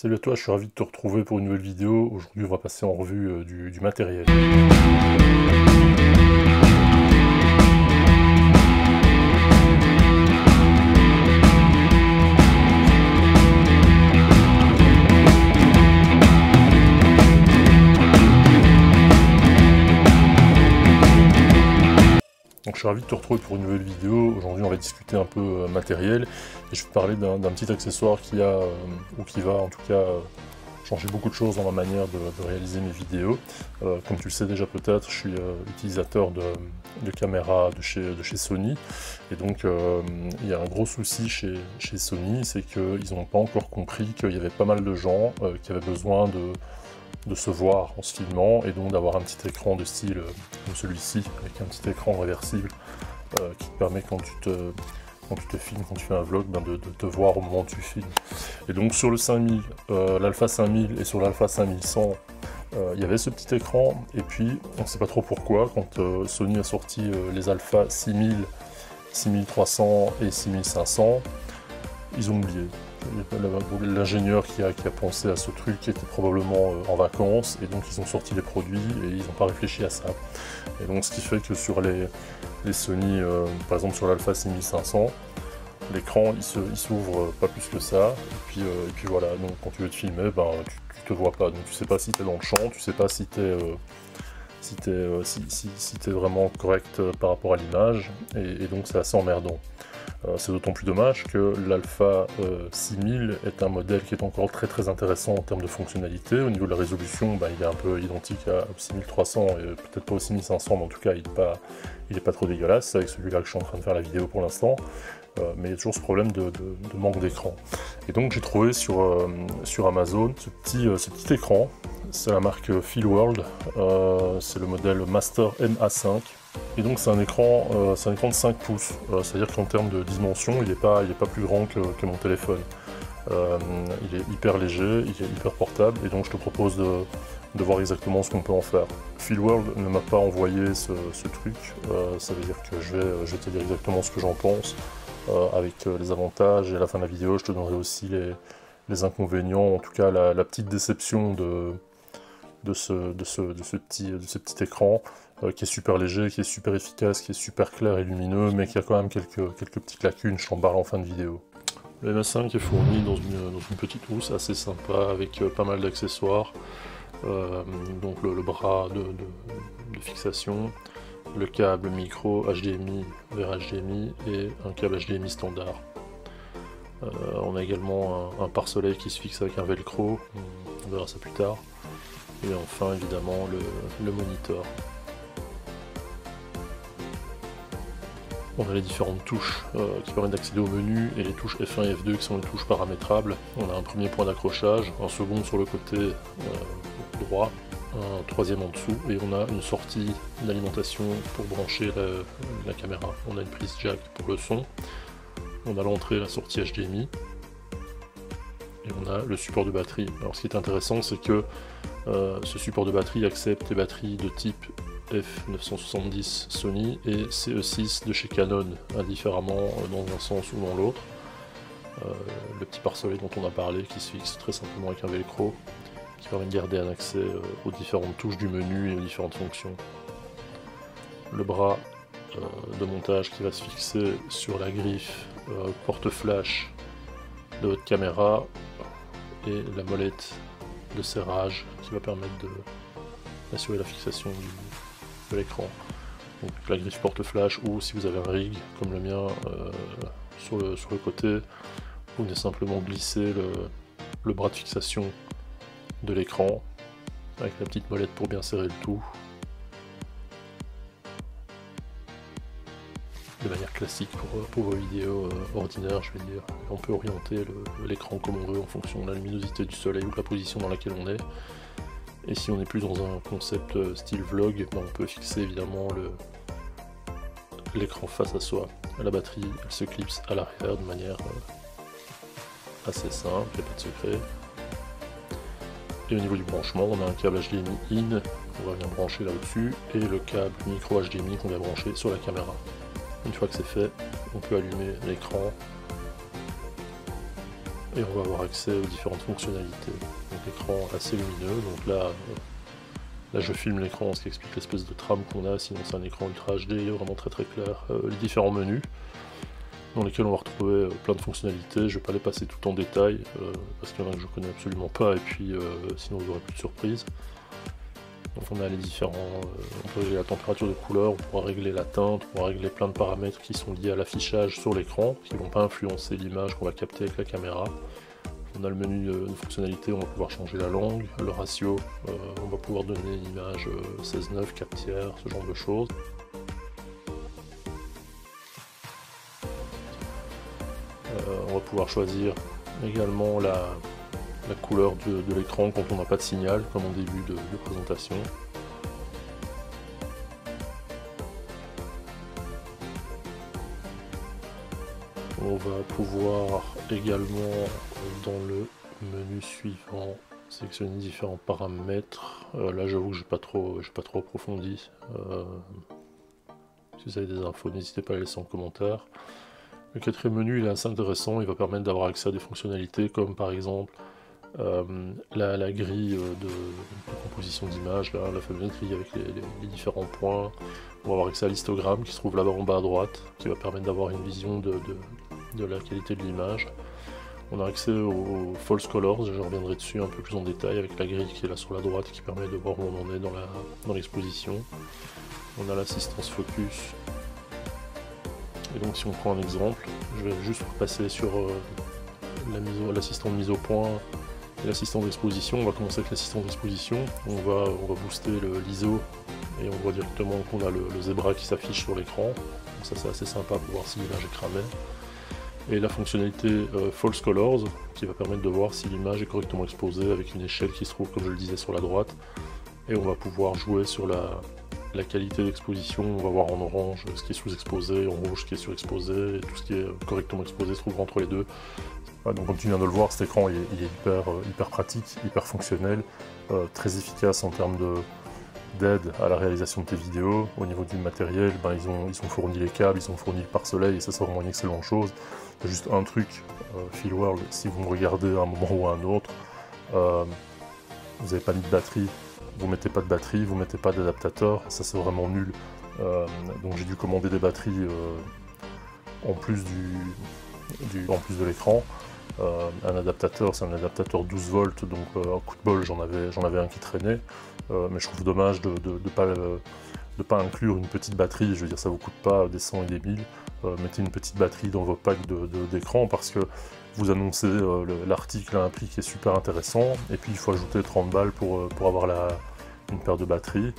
Salut à toi, je suis ravi de te retrouver pour une nouvelle vidéo. Aujourd'hui, on va passer en revue du matériel. Donc je suis ravi de te retrouver pour une nouvelle vidéo. Aujourd'hui on va discuter un peu matériel et je vais te parler d'un petit accessoire qui va en tout cas changer beaucoup de choses dans la manière de réaliser mes vidéos. Comme tu le sais déjà peut-être, je suis utilisateur de caméras de chez Sony et donc il y a un gros souci chez Sony, c'est qu'ils n'ont pas encore compris qu'il y avait pas mal de gens qui avaient besoin de se voir en se filmant et donc d'avoir un petit écran de style comme celui-ci avec un petit écran réversible qui te permet quand tu te filmes, quand tu fais un vlog, de te voir au moment où tu filmes. Et donc sur le 5000, l'Alpha 5000 et sur l'Alpha 5100 il y avait ce petit écran et puis on ne sait pas trop pourquoi quand Sony a sorti les Alpha 6000, 6300 et 6500, ils ont oublié. L'ingénieur qui a pensé à ce truc était probablement en vacances et donc ils ont sorti les produits et ils n'ont pas réfléchi à ça. Et donc ce qui fait que sur les Sony, par exemple sur l'Alpha 6500, l'écran il s'ouvre pas plus que ça et puis voilà, donc quand tu veux te filmer, tu te vois pas, donc tu sais pas si tu es dans le champ, tu sais pas si tu es vraiment correct par rapport à l'image et donc c'est assez emmerdant. C'est d'autant plus dommage que l'Alpha 6000 est un modèle qui est encore très intéressant en termes de fonctionnalité. Au niveau de la résolution, il est un peu identique à 6300 et peut-être pas au 6500, mais en tout cas il est pas trop dégueulasse. C'est avec celui-là que je suis en train de faire la vidéo pour l'instant. Mais il y a toujours ce problème de manque d'écran. Et donc j'ai trouvé sur Amazon ce petit écran. C'est la marque Feelworld, c'est le modèle Master MA5. Et donc c'est un écran de 5 pouces, c'est-à-dire qu'en termes de dimension, il n'est pas plus grand que mon téléphone. Il est hyper léger, il est hyper portable, et donc je te propose de voir exactement ce qu'on peut en faire. Feelworld ne m'a pas envoyé ce truc, ça veut dire que je vais te dire exactement ce que j'en pense, avec les avantages, et à la fin de la vidéo, je te donnerai aussi les inconvénients, en tout cas la petite déception de ce petit écran qui est super léger, qui est super efficace, qui est super clair et lumineux, mais qui a quand même quelques petites lacunes, je t'en parle en fin de vidéo. Le MA5 est fourni dans une petite housse assez sympa avec pas mal d'accessoires, donc le bras de fixation, le câble micro HDMI vers HDMI et un câble HDMI standard. On a également un pare-soleil qui se fixe avec un velcro, on verra ça plus tard. Et enfin évidemment le moniteur. On a les différentes touches qui permettent d'accéder au menu et les touches F1 et F2 qui sont les touches paramétrables. On a un premier point d'accrochage, un second sur le côté droit, un troisième en dessous et on a une sortie d'alimentation pour brancher la caméra. On a une prise jack pour le son, on a l'entrée et la sortie HDMI et on a le support de batterie. Alors ce qui est intéressant c'est que ce support de batterie accepte les batteries de type F970 Sony et CE6 de chez Canon, indifféremment dans un sens ou dans l'autre. Le petit pare-soleil dont on a parlé qui se fixe très simplement avec un velcro qui permet de garder un accès aux différentes touches du menu et aux différentes fonctions. Le bras de montage qui va se fixer sur la griffe porte-flash de votre caméra et la molette de serrage qui va permettre d'assurer la fixation de l'écran. Donc la griffe porte-flash ou si vous avez un rig comme le mien sur le côté, vous venez simplement glisser le bras de fixation de l'écran avec la petite molette pour bien serrer le tout. De manière classique pour vos vidéos ordinaires, je vais dire. On peut orienter l'écran comme on veut en fonction de la luminosité du soleil ou de la position dans laquelle on est. Et si on est plus dans un concept style vlog, on peut fixer évidemment l'écran face à soi. La batterie elle se clipse à l'arrière de manière assez simple, il n'y a pas de secret. Et au niveau du branchement, on a un câble HDMI in qu'on va venir brancher là au-dessus et le câble micro HDMI qu'on va brancher sur la caméra. Une fois que c'est fait, on peut allumer l'écran et on va avoir accès aux différentes fonctionnalités. Donc l'écran assez lumineux, donc là je filme l'écran, ce qui explique l'espèce de trame qu'on a, sinon c'est un écran Ultra HD, il est vraiment très très clair. Les différents menus, dans lesquels on va retrouver plein de fonctionnalités, je vais pas les passer tout en détail, parce qu'il y en a que je connais absolument pas, et puis sinon vous n'aurez plus de surprise. Donc on a les différents, on peut régler la température de couleur, on pourra régler la teinte, on pourra régler plein de paramètres qui sont liés à l'affichage sur l'écran, qui ne vont pas influencer l'image qu'on va capter avec la caméra. On a le menu de fonctionnalité, on va pouvoir changer la langue, le ratio, on va pouvoir donner une image 16:9, 4/3, ce genre de choses. On va pouvoir choisir également la couleur de l'écran quand on n'a pas de signal, comme en début de présentation. On va pouvoir également, dans le menu suivant, sélectionner différents paramètres. Là j'avoue que j'ai pas trop approfondi. Si vous avez des infos, n'hésitez pas à les laisser en commentaire. Le quatrième menu il est assez intéressant, il va permettre d'avoir accès à des fonctionnalités comme par exemple la grille de composition d'image, la fameuse grille avec les différents points. On va avoir accès à l'histogramme qui se trouve là-bas en bas à droite, qui va permettre d'avoir une vision de la qualité de l'image. On a accès aux false colors, je reviendrai dessus un peu plus en détail avec la grille qui est là sur la droite qui permet de voir où on en est dans l'exposition. On a l'assistance focus. Et donc si on prend un exemple, je vais juste passer sur l'assistant de mise au point et l'assistant d'exposition. On va commencer avec l'assistant d'exposition, on va booster l'ISO et on voit directement qu'on a le zebra qui s'affiche sur l'écran. Donc ça c'est assez sympa pour voir si l'image est cramée. Et la fonctionnalité False Colors qui va permettre de voir si l'image est correctement exposée avec une échelle qui se trouve comme je le disais sur la droite. Et on va pouvoir jouer sur la qualité d'exposition, on va voir en orange ce qui est sous-exposé, en rouge ce qui est surexposé, et tout ce qui est correctement exposé se trouve entre les deux. Donc comme tu viens de le voir, cet écran il est hyper pratique, hyper fonctionnel, très efficace en termes d'aide à la réalisation de tes vidéos. Au niveau du matériel, ils ont fourni les câbles, ils ont fourni le pare-soleil, et ça c'est vraiment une excellente chose. C'est juste un truc, Filworld, si vous me regardez à un moment ou à un autre, vous n'avez pas mis de batterie, vous mettez pas de batterie, vous mettez pas d'adaptateur, ça c'est vraiment nul. Donc j'ai dû commander des batteries en plus de l'écran. Un adaptateur, c'est un adaptateur 12 volts, donc un coup de bol j'en avais un qui traînait, mais je trouve dommage de pas inclure une petite batterie. Je veux dire, ça vous coûte pas des 100 et des 1000, mettez une petite batterie dans vos packs d'écran, parce que vous annoncez l'article à un prix qui est super intéressant, et puis il faut ajouter 30 balles pour avoir une paire de batteries.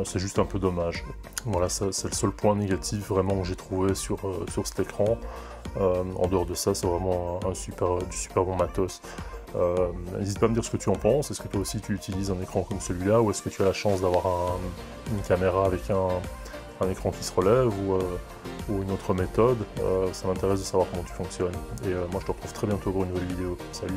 C'est juste un peu dommage. Voilà, c'est le seul point négatif vraiment que j'ai trouvé sur cet écran. En dehors de ça, c'est vraiment du super bon matos. N'hésite pas à me dire ce que tu en penses. Est-ce que toi aussi tu utilises un écran comme celui-là, ou est-ce que tu as la chance d'avoir une caméra avec un écran qui se relève, ou une autre méthode? Ça m'intéresse de savoir comment tu fonctionnes. Et moi je te retrouve très bientôt pour une nouvelle vidéo. Salut!